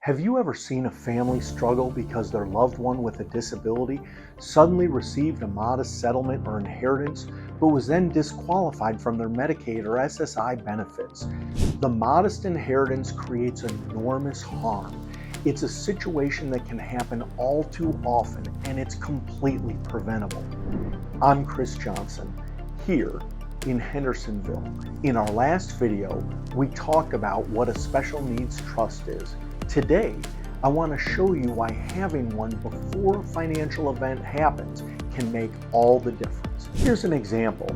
Have you ever seen a family struggle because their loved one with a disability suddenly received a modest settlement or inheritance, but was then disqualified from their Medicaid or SSI benefits? The modest inheritance creates enormous harm. It's a situation that can happen all too often, and it's completely preventable. I'm Chris Johnson, here in Hendersonville. In our last video, we talked about what a special needs trust is. Today, I want to show you why having one before a financial event happens can make all the difference. Here's an example.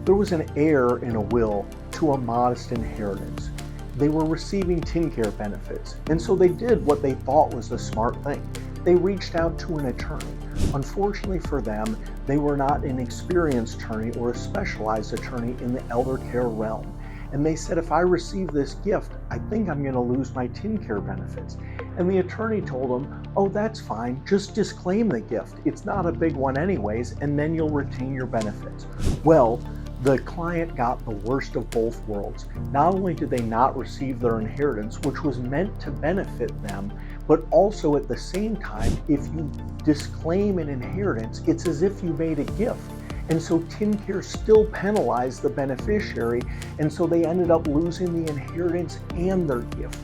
There was an heir in a will to a modest inheritance. They were receiving TennCare benefits, and so they did what they thought was the smart thing. They reached out to an attorney. Unfortunately for them, they were not an experienced attorney or a specialized attorney in the elder care realm. And they said, if I receive this gift, I think I'm going to lose my TennCare benefits. And the attorney told them, oh, that's fine. Just disclaim the gift. It's not a big one anyways, and then you'll retain your benefits. Well, the client got the worst of both worlds. Not only did they not receive their inheritance, which was meant to benefit them, but also at the same time, if you disclaim an inheritance, it's as if you made a gift. And so TennCare still penalized the beneficiary, and so they ended up losing the inheritance and their gift.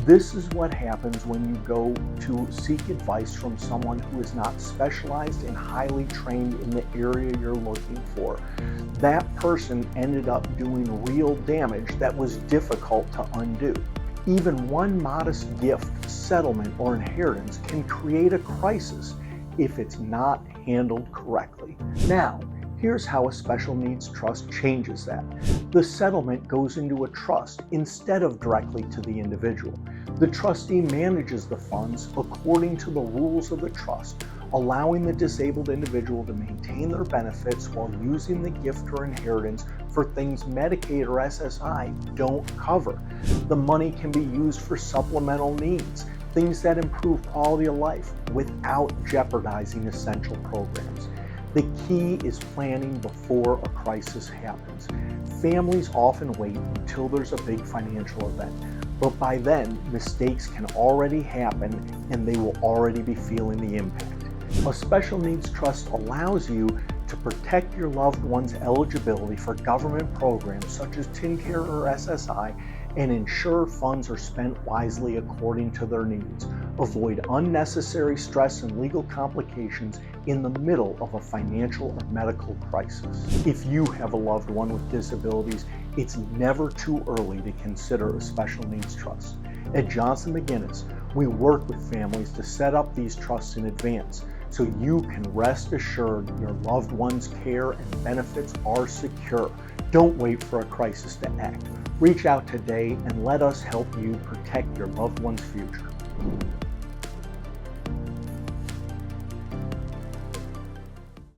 This is what happens when you go to seek advice from someone who is not specialized and highly trained in the area you're looking for. That person ended up doing real damage that was difficult to undo. Even one modest gift, settlement, or inheritance can create a crisis if it's not handled correctly. Now, here's how a special needs trust changes that. The settlement goes into a trust instead of directly to the individual. The trustee manages the funds according to the rules of the trust, allowing the disabled individual to maintain their benefits while using the gift or inheritance for things Medicaid or SSI don't cover. The money can be used for supplemental needs, things that improve quality of life without jeopardizing essential programs. The key is planning before a crisis happens. Families often wait until there's a big financial event, but by then, mistakes can already happen and they will already be feeling the impact. A special needs trust allows you to protect your loved one's eligibility for government programs such as TennCare or SSI and ensure funds are spent wisely according to their needs. Avoid unnecessary stress and legal complications in the middle of a financial or medical crisis. If you have a loved one with disabilities, it's never too early to consider a special needs trust. At Johnson McGinnis, we work with families to set up these trusts in advance so you can rest assured your loved one's care and benefits are secure. Don't wait for a crisis to act. Reach out today and let us help you protect your loved one's future.